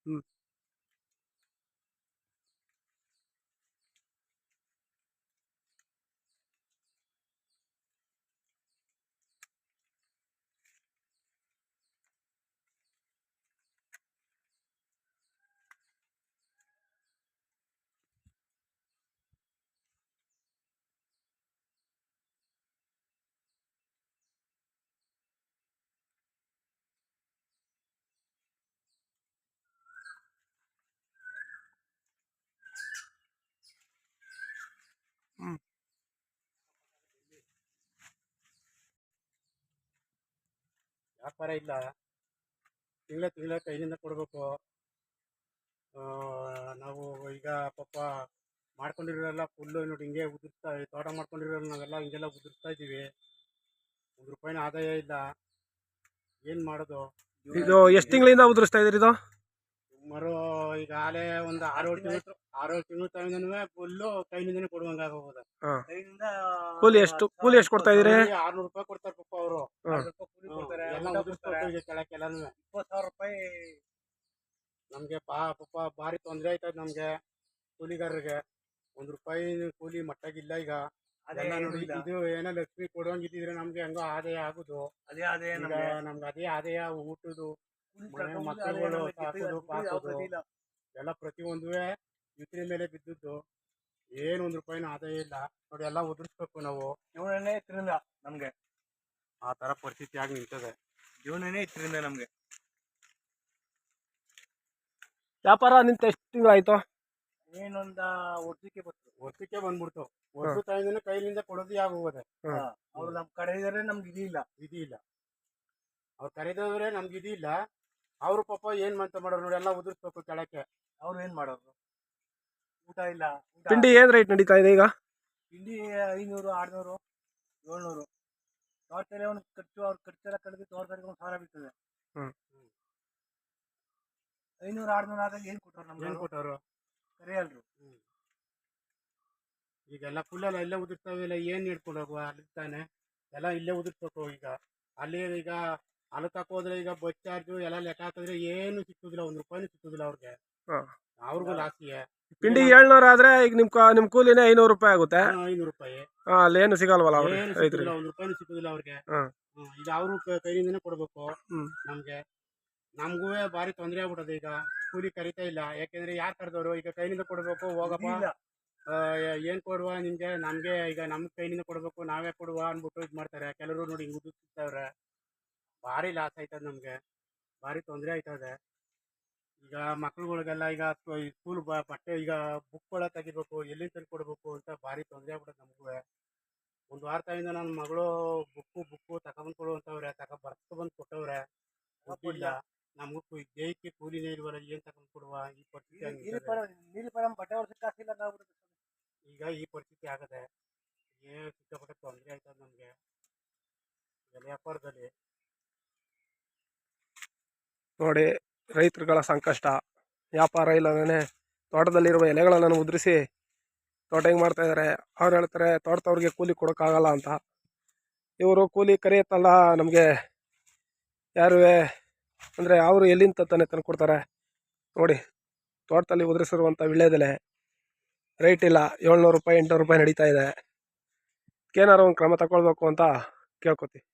ಹ್ಞೂ ಹ್ಞೂ ವ್ಯಾಪಾರ ಇಲ್ಲ, ತಿಂಗಳ ಕೈಲಿಂದ ಕೊಡಬೇಕು. ನಾವು ಈಗ ಪಾಪ ಮಾಡ್ಕೊಂಡಿರೋಲ್ಲ ಫುಲ್ಲು ನೋಡಿ ಹಿಂಗೆ ಉದುರ್ತಾ, ತೋಟ ಮಾಡ್ಕೊಂಡಿರೋಲ್ಲ ನಾವೆಲ್ಲ ಹಿಂಗೆಲ್ಲ ಉದುರ್ತಾ ಇದ್ದೀವಿ. ₹1 ಆದಾಯ ಇಲ್ಲ, ಏನು ಮಾಡೋದು? ಇದು ಎಷ್ಟು ತಿಂಗಳಿಂದ ಉದುರಿಸ್ತಾ ಇದ್ದೀರಿ ಇದು? ಸುಮಾರು ಈಗಾಗಲೇ ಒಂದು 6-7 ತಿಂಗಳು ತಗೊಂಡ್ರೆ ಫುಲ್ಲು ಕೈನಿಂದನೇ ಕೊಡುವಂಗೆ ಆಗೋಗೋದ. ಹಾಂ, ಕೂಲಿ ಎಷ್ಟು ಕೊಡ್ತಾ ಇದ್ದೀರಿ? ₹600 ಕೊಡ್ತಾರೆ ಪಾಪ ಅವರು. ಎಲ್ಲ ಉದುರಿಸ್ಕೊಟ್ಟು ಕೆಳಕ್ಕೆಲ್ಲನೂ ₹20,000 ನಮಗೆ ಪಾಪ ಭಾರಿ ತೊಂದರೆ ಆಯ್ತದ ನಮಗೆ ಕೂಲಿಗಾರರಿಗೆ. ₹1 ಕೂಲಿ ಮಟ್ಟಾಗಿಲ್ಲ ಈಗ. ಅದೆಲ್ಲ ನೋಡಿ, ಇದು ಏನೋ ಲಕ್ಷ್ಮಿ ಕೊಡುವಂಗಿದ್ರೆ ನಮ್ಗೆ ಹಂಗೋ ಆದಾಯ ಆಗುದು. ನಮ್ಗೆ ಅದೇ ಆದಾಯ, ಊಟದು, ಮಕ್ಕಳುಗಳು ಸಾಕೋದು ಪಾಕೋದು ಎಲ್ಲ ಪ್ರತಿಯೊಂದು ಇದ್ರ ಮೇಲೆ ಬಿದ್ದದ್ದು. ಏನು ₹1 ಆದಾಯ ಇಲ್ಲ ನೋಡಿ, ಎಲ್ಲ ಉದುರಿಸ್ಬೇಕು ನಾವು. ಜೀವನನೇ ಇದ್ರಿಂದ ನಮ್ಗೆ ಆ ತರ ಪರಿಸ್ಥಿತಿ ಆಗಿ ನಿಂತದೆ. ಜೀವನನೇ ಇದ್ರಿಂದ ನಮ್ಗೆ. ವ್ಯಾಪಾರ ನಿಂತ ಎಷ್ಟು ತಿಂಗಳಾಯ್ತು? ಏನೊಂದ ವರ್ಷಕ್ಕೆ ಬಂದ್ಬಿಡ್ತು. ವರ್ಷ ತಾಯಿನ ಕೈಲಿಂದ ಕೊಡೋದು ಆಗೋದೆ. ಅವ್ರು ನಮ್ ಕಡೆ ಇದಾರೆ, ನಮ್ಗೆ ಇದಿಲ್ಲ. ಅವ್ರು ಕರೆದವ್ರೆ, ನಮ್ಗೆ ಇದಿಲ್ಲ. ಅವ್ರು ಪಾಪ ಏನ್ ಮಂತ ಮಾಡೋರು ನೋಡಿ, ಎಲ್ಲ ಉದುರಿಸ್ಬೇಕು ಕೆಳಕ್ಕೆ. ಅವ್ರು ಏನ್ ಮಾಡೋರು? ಊಟ ಇಲ್ಲ. ಪಿಂಡಿ ಏನ್ ರೇಟ್ ನಡೀತಾ ಇದೆ ಈಗ? ಪಿಂಡಿ 500, 600, 700. ತೋಟದಲ್ಲಿ ಒಂದು ಖರ್ಚು, ಅವ್ರ ಖರ್ಚೆಲ್ಲ ಕಳೆದು ತೋಟದಲ್ಲಿ $1,000 ಬೀಳ್ತದೆ. 500, 600 ಆದಾಗ ಏನ್ ಕೊಟ್ಟರು ನಮ್ಗೆ? ಏನ್ ಕೊಟ್ಟವ್ರು? ಸರಿ ಅಲ್ರು. ಈಗೆಲ್ಲ ಫುಲ್ಲೆಲ್ಲ ಇಲ್ಲೇ ಉದುರ್ತಾವಿಲ್ಲ, ಏನ್ ಹಿಡ್ಕೊಂಡು ಹೋಗುವ? ಅಲ್ಲಿ ತಾನೆ ಎಲ್ಲ ಇಲ್ಲೇ ಉದುರ್ಸ್ಬೇಕು. ಈಗ ಅಲ್ಲಿ ಈಗ ಅಲ್ಲಿ ತಕೋದ್ರೆ ಈಗ ಬಸ್ ಚಾರ್ಜು ಎಲ್ಲ ಲೆಕ್ಕ ಹಾಕಿದ್ರೆ ಏನು ಸಿಕ್ಕುದಿಲ್ಲ, ₹1 ಸಿಕ್ಕುದಿಲ್ಲ ಅವ್ರಿಗೆ. ಅವ್ರಿಗೂ ಲಾಸಿಯೇ. ಪಿಂಡಿ 700 ಆದ್ರೆ ಈಗ ನಿಮ್ ಕೂಲಿನೇ ₹500 ಆಗುತ್ತೆ. ₹500 ಅಲ್ಲಿ ಏನು ಸಿಗಲ್ವಲ್ಲ ಏನು ಸಿಕ್ಕುದಿಲ್ಲ, ₹1 ಸಿಕ್ಕುದಿಲ್ಲ ಅವ್ರಿಗೆ. ಈಗ ಅವರು ಕೈಯಿಂದನೇ ಕೊಡ್ಬೇಕು ನಮ್ಗೆ. ನಮಗೂ ಭಾರಿ ತೊಂದರೆ ಆಗ್ಬಿಟ್ಟದೆ. ಈಗ ಕೂಲಿ ಕರಿತಾ ಇಲ್ಲ, ಯಾಕೆಂದ್ರೆ ಯಾರು ಕರೆದವರು? ಈಗ ಕೈಲಿಂದ ಕೊಡ್ಬೇಕು, ಹೋಗಪ್ಪ ಏನ್ ಕೊಡುವ ನಿಮ್ಗೆ, ನಮ್ಗೆ ಈಗ ನಮ್ ಕೈಲಿಂದ ಕೊಡ್ಬೇಕು, ನಾವೇ ಕೊಡುವ ಅನ್ಬಿಟ್ಟು ಇದು ಮಾಡ್ತಾರೆ. ಕೆಲವರು ನೋಡಿ ಹಿಂಗ್ ಉದುರಿಸ್ತಾವ್ರೆ. ಭಾರಿ ಲಾಸ್ ಆಯ್ತದ ನಮ್ಗೆ, ಭಾರಿ ತೊಂದರೆ ಆಯ್ತದೆ. ಈಗ ಮಕ್ಳುಗಳಿಗೆಲ್ಲ ಈಗ ಸ್ಕೂಲ್ ಬಟ್ಟೆ, ಈಗ ಬುಕ್ಗಳ ತೆಗಿಬೇಕು, ಎಲ್ಲಿ ತಂದು ಕೊಡ್ಬೇಕು ಅಂತ ಭಾರಿ ತೊಂದರೆ ಆಗ್ಬಿಟ್ಟದೆ ನಮಗೂ. ಒಂದು ವಾರ ತಾಯಿಂದ ನನ್ನ ಮಗಳು ಬುಕ್ಕು ತಗೊಂಡ್ ಕೊಡು ಅಂತವ್ರೆ, ಬರ್ಸ್ಕೊಂಡ್ ಬಂದು ಕೊಟ್ಟವ್ರೆ. ಇಲ್ಲ, ನಮಗೂ ದೇಹಕ್ಕೆ ಕೂಲಿನೇ ಇಲ್ವಲ್ಲ, ಏನ್ ತಗೊಂಡ್ ಕೊಡುವ? ಈ ಪರಿಸ್ಥಿತಿ ಬಟ್ಟೆ ಈಗ ಈ ಪರಿಸ್ಥಿತಿ ಆಗದೆ. ಏನ್ ಸಿಕ್ಕಾಪಟ್ಟೆ ತೊಂದರೆ ಆಯ್ತದ ನಮ್ಗೆ ಎಲ್ಲ ವ್ಯಾಪಾರದಲ್ಲಿ. ನೋಡಿ, ರೈತರುಗಳ ಸಂಕಷ್ಟ. ವ್ಯಾಪಾರ ಇಲ್ಲದೇ ತೋಟದಲ್ಲಿರುವ ಎಲೆಗಳನ್ನು ಉದುರಿಸಿ ತೋಟ ಹೆಂಗೆ ಮಾಡ್ತಾ ಇದ್ದಾರೆ. ಅವ್ರು ಹೇಳ್ತಾರೆ ತೋಟದವ್ರಿಗೆ ಕೂಲಿ ಕೊಡೋಕ್ಕಾಗಲ್ಲ ಅಂತ. ಇವರು ಕೂಲಿ ಕರೆಯುತ್ತಲ್ಲ ನಮಗೆ ಯಾರು ಅಂದರೆ ಅವರು ಎಲ್ಲಿಂದ ತಂದು ಕೊಡ್ತಾರೆ? ನೋಡಿ, ತೋಟದಲ್ಲಿ ಉದುರಿಸಿರುವಂಥ ವೀಳ್ಯದೆಲೆ ರೇಟ್ ಇಲ್ಲ, ₹700, ₹800 ನಡೀತಾ ಇದೆ. ಏನಾರು ಒಂದು ಕ್ರಮ ತಗೊಳ್ಬೇಕು ಅಂತ ಕೇಳ್ಕೊತೀವಿ.